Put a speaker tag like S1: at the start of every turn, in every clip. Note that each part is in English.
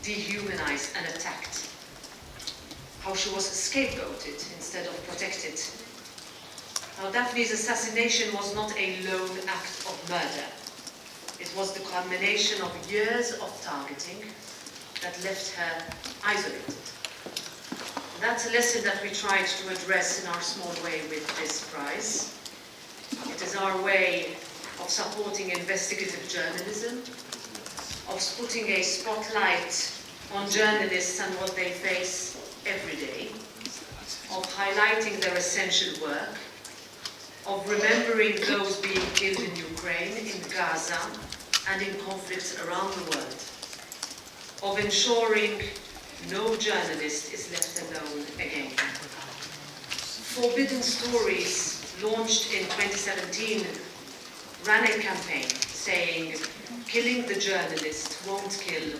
S1: dehumanized and attacked. How she was scapegoated instead of protected. Now Daphne's assassination was not a lone act of murder. It was the culmination of years of targeting that left her isolated. And that's a lesson that we tried to address in our small way with this prize. It is our way of supporting investigative journalism, of putting a spotlight on journalists and what they face every day, of highlighting their essential work, of remembering those being killed in Ukraine, in Gaza, and in conflicts around the world, of ensuring no journalist is left alone again. Forbidden Stories, launched in 2017, ran a campaign saying, "Killing the journalist won't kill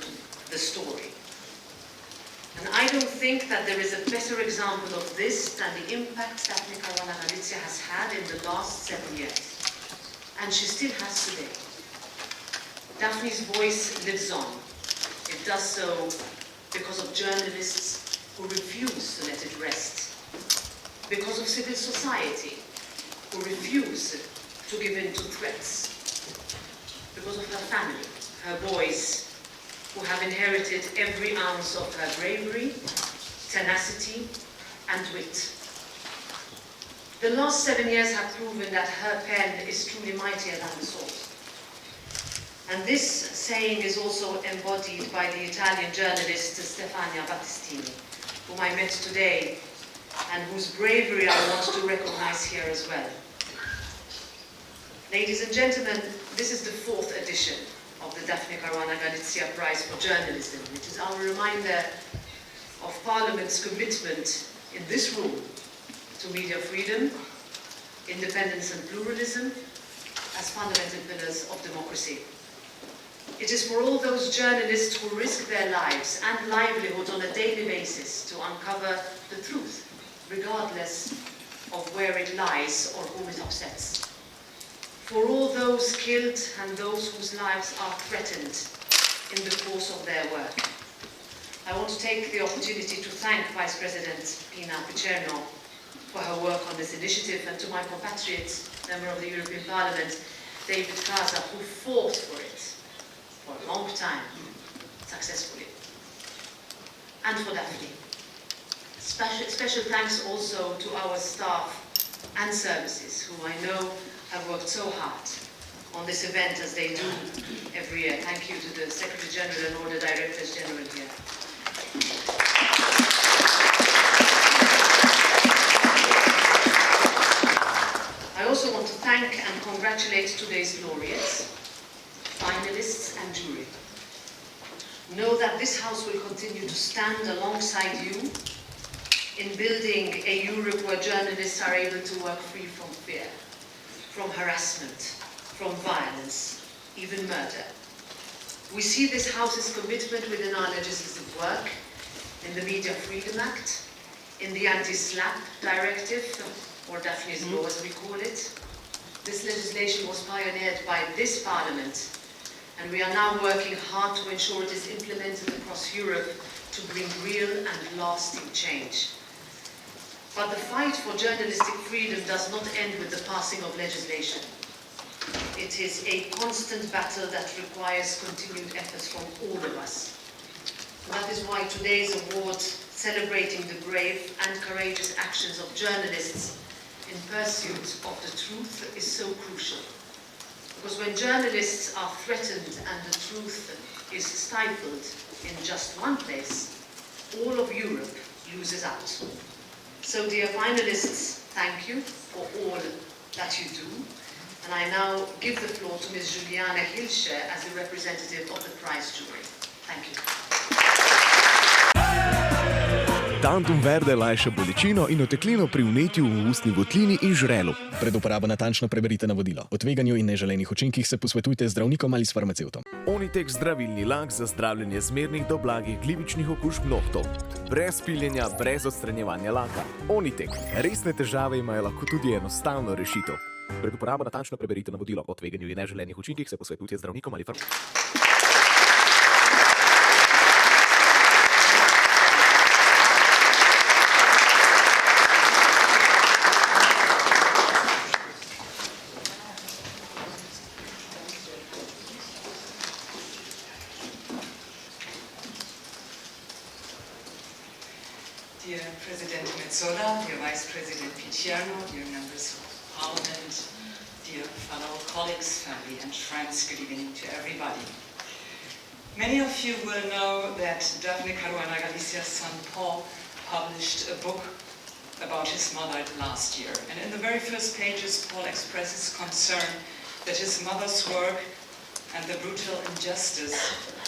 S1: the story." And I don't think that there is a better example of this than the impact Daphne Caruana Galizia has had in the last 7 years. And she still has today. Daphne's voice lives on. It does so because of journalists who refuse to let it rest, because of civil society who refuse to give in to threats, because of her family, her boys, who have inherited every ounce of her bravery, tenacity, and wit. The last 7 years have proven that her pen is truly mightier than the sword. And this saying is also embodied by the Italian journalist Stefania Battistini, whom I met today, and whose bravery I want to recognize here as well. Ladies and gentlemen, this is the 4th edition of the Daphne Caruana Galizia Prize for Journalism, which is our reminder of Parliament's commitment in this room to media freedom, independence and pluralism as fundamental pillars of democracy. It is for all those journalists who risk their lives and livelihood on a daily basis to uncover the truth, regardless of where it lies or whom it upsets. For all those killed and those whose lives are threatened in the course of their work. I want to take the opportunity to thank Vice President Pina Picierno for her work on this initiative, and to my compatriot, member of the European Parliament, David Casa, who fought for it for a long time, successfully. And for Daphne. Special thanks also to our staff and services, who I know have worked so hard on this event as they do every year. Thank you to the Secretary General and all the Directors General here. I also want to thank and congratulate today's laureates, finalists and jury. Know that this House will continue to stand alongside you in building a Europe where journalists are able to work free from fear, from harassment, from violence, even murder. We see this House's commitment within our legislative work, in the Media Freedom Act, in the Anti-SLAPP Directive, or Daphne's Law as we call it. This legislation was pioneered by this Parliament, and we are now working hard to ensure it is implemented across Europe to bring real and lasting change. But the fight for journalistic freedom does not end with the passing of legislation. It is a constant battle that requires continued efforts from all of us. And that is why today's award, celebrating the brave and courageous actions of journalists in pursuit of the truth, is so crucial. Because when journalists are threatened and the truth is stifled in just one place, all of Europe loses out. So dear finalists, thank you for all that you do. And I now give the floor to Ms. Juliana Hilsche as the representative of the prize jury. Thank you.
S2: Tantum verde lajša bolečino in oteklino pri vnetju v ustni votlini in žrelu.
S3: Pred uporabo natančno preberite navodilo. O tveganju in neželenih učinkih se posvetujte z zdravnikom ali s farmacevtom.
S2: Onitek zdravilni lak za zdravljenje zmernih do blagih glivičnih okužb nohtov. Brez piljenja, brez odstranjevanja laka. Onitek. Resne težave imajo lahko tudi enostavno rešitev. Pred uporabo natančno preberite navodilo. O tveganju in neželenih učinkih se posvetujte z zdravnikom ali farmacevtom.
S4: Dear President Metsola, dear Vice President Picierno, dear members of Parliament, dear fellow colleagues, family and friends, good evening to everybody. Many of you will know that Daphne Caruana Galicia's son Paul published a book about his mother last year. And in the very first pages, Paul expresses concern that his mother's work and the brutal injustice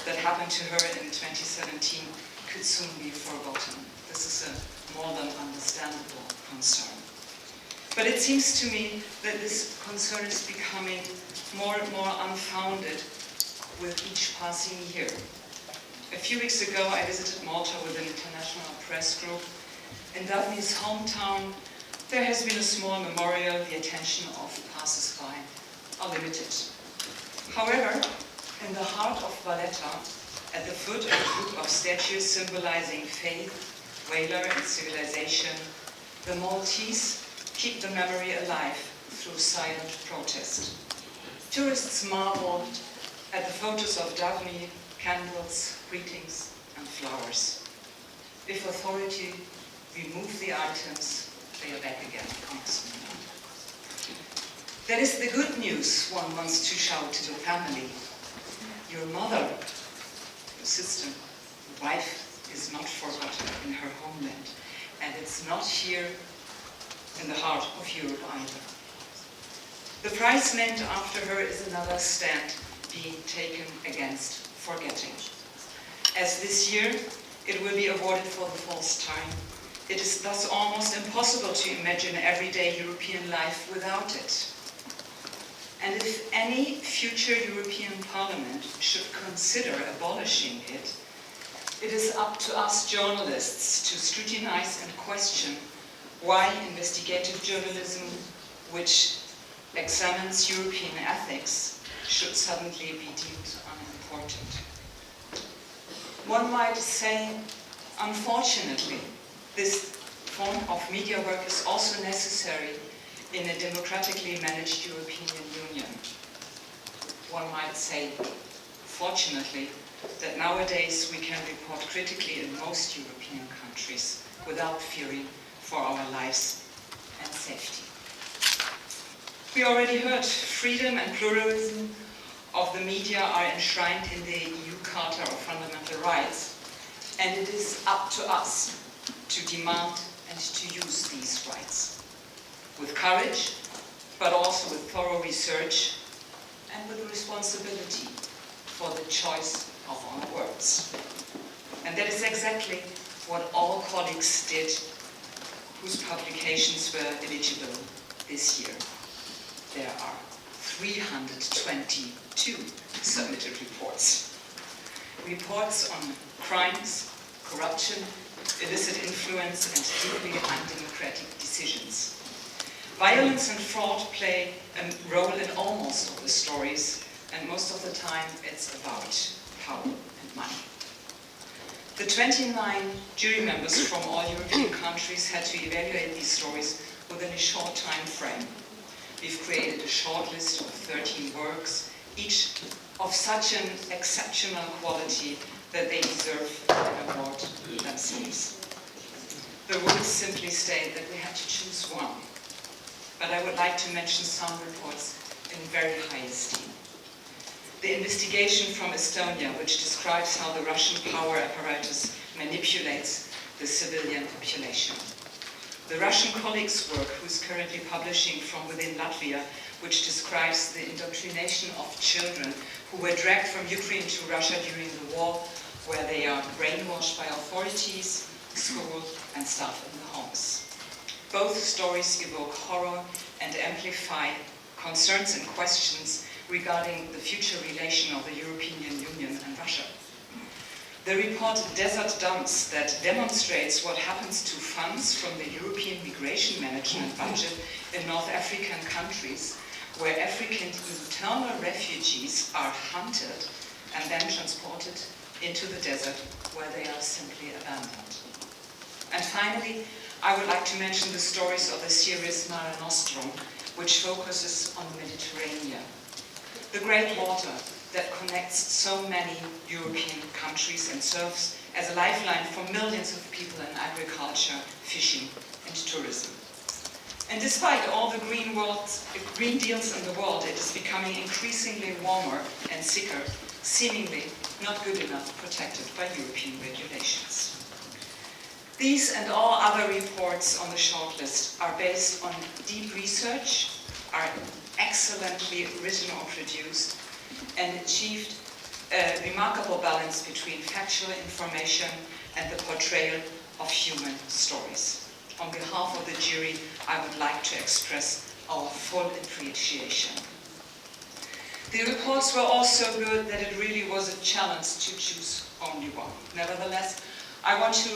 S4: that happened to her in 2017 could soon be forgotten. This is a more than understandable concern. But it seems to me that this concern is becoming more and more unfounded with each passing year. A few weeks ago I visited Malta with an international press group. In Daphne's hometown there has been a small memorial. The attention of passers-by are limited. However, in the heart of Valletta, at the foot of a group of statues symbolizing faith, valor and civilization, the Maltese keep the memory alive through silent protest. Tourists marvel at the photos of Daphne, candles, greetings and flowers. If authority remove the items, they are back again on the screen. That is the good news one wants to shout to the family. Your mother, your sister, your wife, is not forgotten in her homeland, and it's not here in the heart of Europe either. The prize named after her is another stand being taken against forgetting. As this year it will be awarded for the fourth time, it is thus almost impossible to imagine everyday European life without it. And if any future European Parliament should consider abolishing it, it is up to us journalists to scrutinize and question why investigative journalism, which examines European ethics, should suddenly be deemed unimportant. One might say, unfortunately, this form of media work is also necessary in a democratically managed European Union. One might say, fortunately, that nowadays we can report critically in most European countries without fearing for our lives and safety. We already heard freedom and pluralism of the media are enshrined in the EU Charter of Fundamental Rights, and it is up to us to demand and to use these rights with courage, but also with thorough research and with responsibility for the choice of our words. And that is exactly what all colleagues did whose publications were eligible this year. There are 322 submitted reports. Reports on crimes, corruption, illicit influence, and deeply undemocratic decisions. Violence and fraud play a role in almost all the stories, and most of the time it's about power and money. The 29 jury members from all European countries had to evaluate these stories within a short time frame. We've created a short list of 13 works, each of such an exceptional quality that they deserve an award themselves. The rules simply state that we have to choose one, but I would like to mention some reports in very high esteem. The investigation from Estonia, which describes how the Russian power apparatus manipulates the civilian population. The Russian colleague's work, who's currently publishing from within Latvia, which describes the indoctrination of children who were dragged from Ukraine to Russia during the war, where they are brainwashed by authorities, school, and staff in the homes. Both stories evoke horror and amplify concerns and questions regarding the future relation of the European Union and Russia. The report Desert Dumps that demonstrates what happens to funds from the European migration management budget in North African countries, where African internal refugees are hunted and then transported into the desert, where they are simply abandoned. And finally, I would like to mention the stories of the series Mare Nostrum, which focuses on the Mediterranean, the great water that connects so many European countries and serves as a lifeline for millions of people in agriculture, fishing, and tourism. And despite all the green deals in the world, it is becoming increasingly warmer and sicker, seemingly not good enough protected by European regulations. These and all other reports on the shortlist are based on deep research, are excellently written or produced, and achieved a remarkable balance between factual information and the portrayal of human stories. On behalf of the jury, I would like to express our full appreciation. The reports were all so good that it really was a challenge to choose only one. Nevertheless, I want to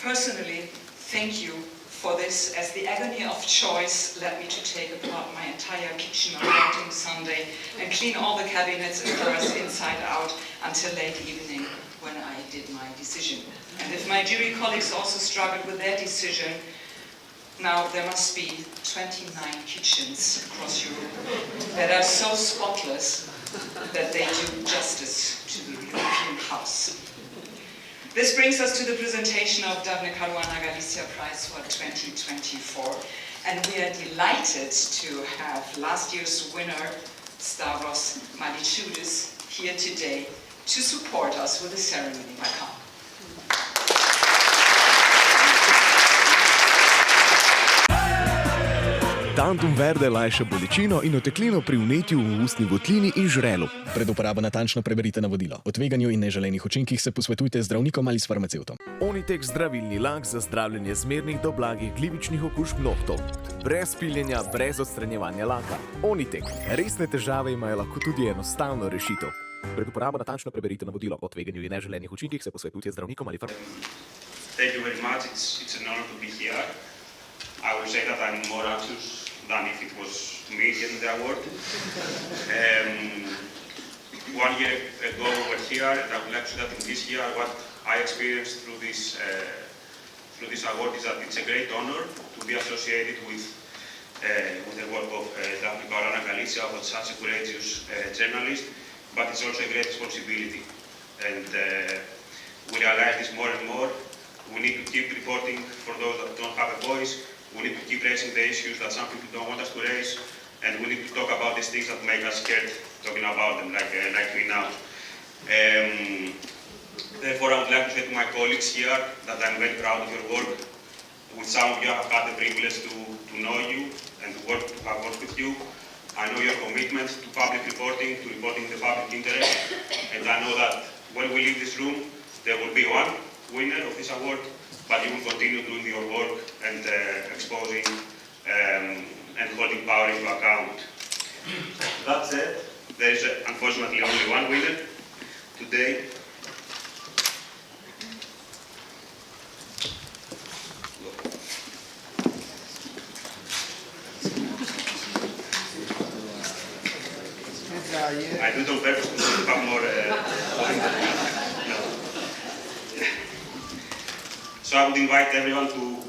S4: personally thank you for this, as the agony of choice led me to take apart my entire kitchen on voting Sunday and clean all the cabinets and drawers inside out until late evening when I did my decision. And if my jury colleagues also struggled with their decision, now there must be 29 kitchens across Europe that are so spotless that they do justice to the European house. This brings us to the presentation of Daphne Caruana Galizia Prize for 2024, and we are delighted to have last year's winner, Stavros Malichoudis, here today to support us with the ceremony. Welcome.
S2: Tantum verde lajša bolečino in oteklino pri vnetju v ustni votlini in žrelu.
S3: Pred uporabo natančno preberite navodilo. O tveganju in neželenih učinkih se posvetujte z zdravnikom ali s farmacevtom.
S2: Onitek zdravilni lak za zdravljenje zmernih do blagih glivičnih okužb nohtov. Brez piljenja, brez odstranjevanja laka. Onitek. Resne težave imajo lahko tudi enostavno rešitev. Pred uporabo natančno preberite navodilo. O tveganju in neželenih učinkih se posvetujte z zdravnikom ali farmacevtom.
S5: Thank you very much. It's an honor to be here. I will say that I'm more anxious than if it was me getting the award. 1 year ago we were here, and I would like to say that in this year what I experienced through this award is that it's a great honor to be associated with the work of Daphne Caruana Galizia, who was such a courageous journalist, but it's also a great responsibility. And we realize this more and more. We need to keep reporting for those that don't have a voice. We need to keep raising the issues that some people don't want us to raise, and we need to talk about these things that make us scared talking about them, like me now. Therefore, I would like to say to my colleagues here that I'm very proud of your work. With some of you, I have had the privilege to know you and to have worked with you. I know your commitment to public reporting, to reporting the public interest, and I know that when we leave this room, there will be one winner of this award, but you will continue doing your work and exposing and holding power into account. That said, there is unfortunately only one winner today. I do it on purpose to have more no. So I would invite everyone to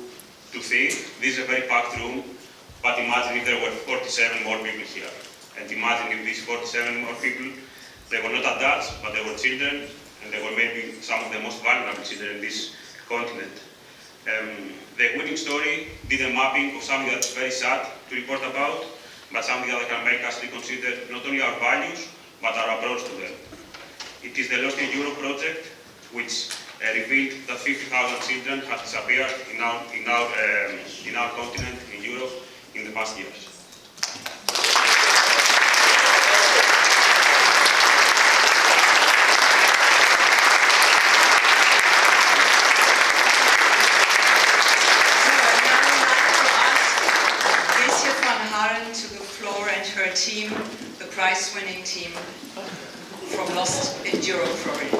S5: think. This is a very packed room, but imagine if there were 47 more people here. And imagine if these 47 more people, they were not adults, but they were children, and they were maybe some of the most vulnerable children in this continent. The winning story did a mapping of something that's very sad to report about, but something that can make us reconsider not only our values, but our approach to them. It is the Lost in Europe project, which revealed that 50,000 children had disappeared in our continent, in Europe, in the past years.
S4: To the floor and her team, the prize-winning team from Lost in Europe project.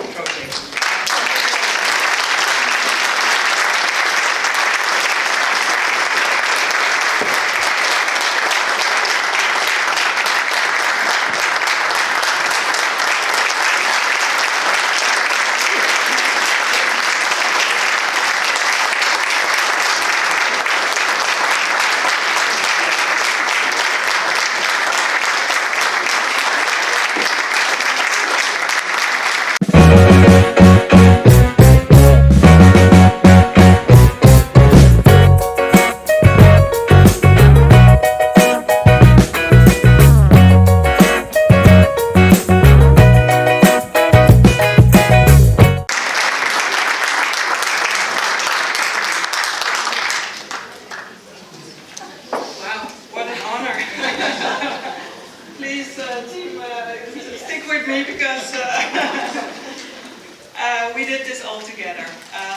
S6: We did this all together.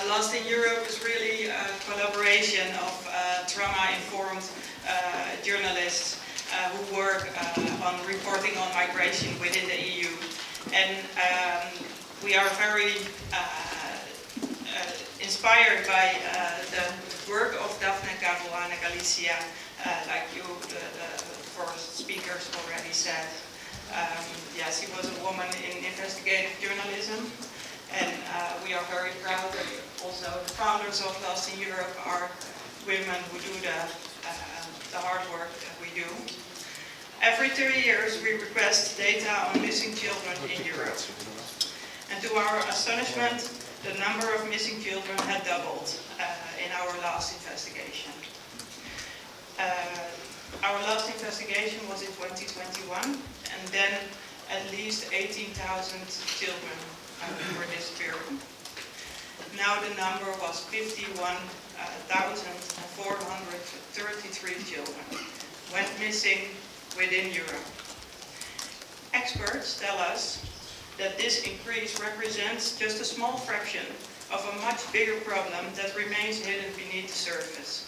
S6: Lost in Europe is really a collaboration of trauma-informed journalists who work on reporting on migration within the EU. And we are very inspired by the work of Daphne Caruana Galizia, like you, the first speakers already said. Yes, she was a woman in investigative journalism, and we are very proud that also the founders of Lost in Europe are women who do the hard work that we do. Every 3 years we request data on missing children in Europe. And to our astonishment, the number of missing children had doubled in our last investigation. Our last investigation was in 2021, and then at least 18,000 children were disappearing. Now the number was 51,433 children went missing within Europe. Experts tell us that this increase represents just a small fraction of a much bigger problem that remains hidden beneath the surface.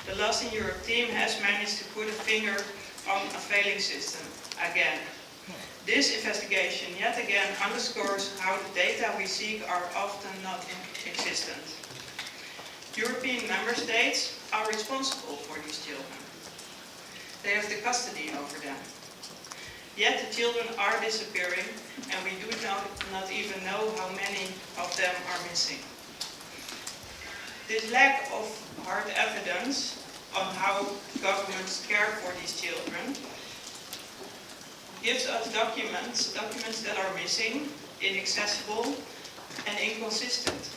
S6: The Lost in Europe team has managed to put a finger on a failing system again. This investigation yet again underscores how the data we seek are often not existent. European member states are responsible for these children. They have the custody over them. Yet the children are disappearing, and we do not even know how many of them are missing. This lack of hard evidence on how governments care for these children gives us documents that are missing, inaccessible, and inconsistent.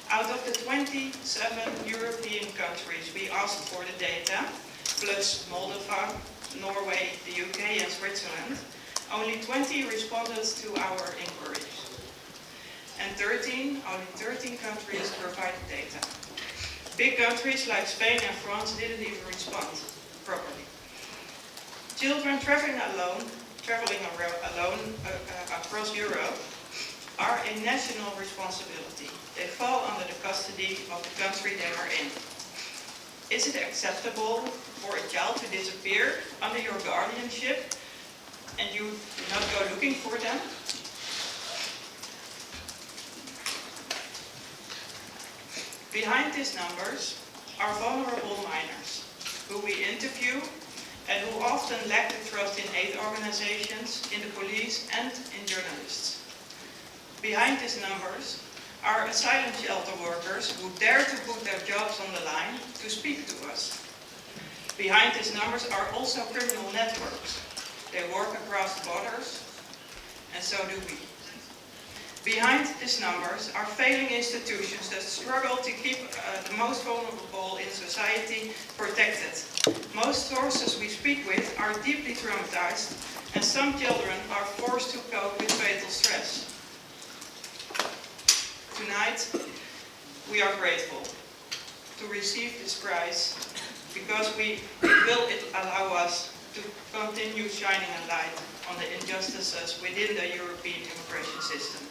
S6: Out of the 27 European countries we asked for the data, plus Moldova, Norway, the UK and Switzerland, only 20 responded to our inquiries. And only 13 countries provided data. Big countries like Spain and France didn't even respond properly. Children traveling alone across Europe are a national responsibility. They fall under the custody of the country they are in. Is it acceptable for a child to disappear under your guardianship and you do not go looking for them? Behind these numbers are vulnerable minors who we interview and who often lack the trust in aid organizations, in the police and in journalists. Behind these numbers are asylum shelter workers who dare to put their jobs on the line to speak to us. Behind these numbers are also criminal networks. They work across borders, and so do we. Behind these numbers are failing institutions that struggle to keep the most vulnerable in society protected. Most sources we speak with are deeply traumatized, and some children are forced to cope with fatal stress. tonight we are grateful to receive this prize because it will allow us to continue shining a light on the injustices within the European immigration system.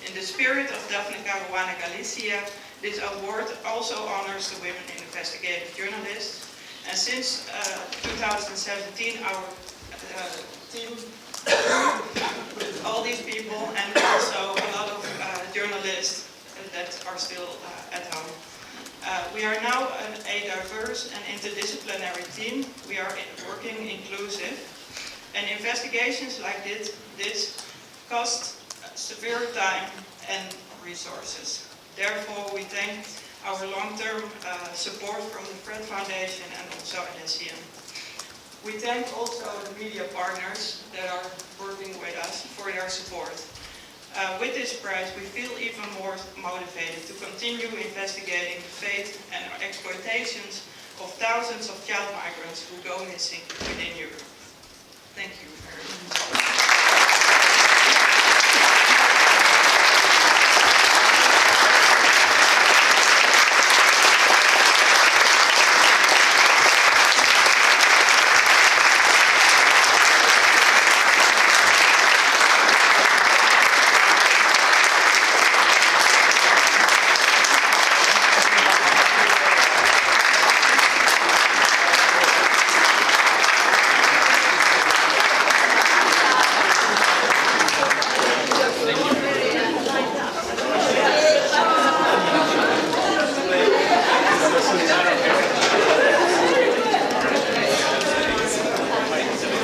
S6: In the spirit of Daphne Caruana Galizia, this award also honors the women investigative journalists. And since 2017, our team with all these people and also a lot of journalists that are still at home. We are now a diverse and interdisciplinary team. We are working inclusive, and investigations like this cost severe time and resources. Therefore, we thank our long-term support from the Fred Foundation and also NSCM. We thank also the media partners that are working with us for their support. With this prize, we feel even more motivated to continue investigating the fate and exploitations of thousands of child migrants who go missing within Europe. Thank you very much.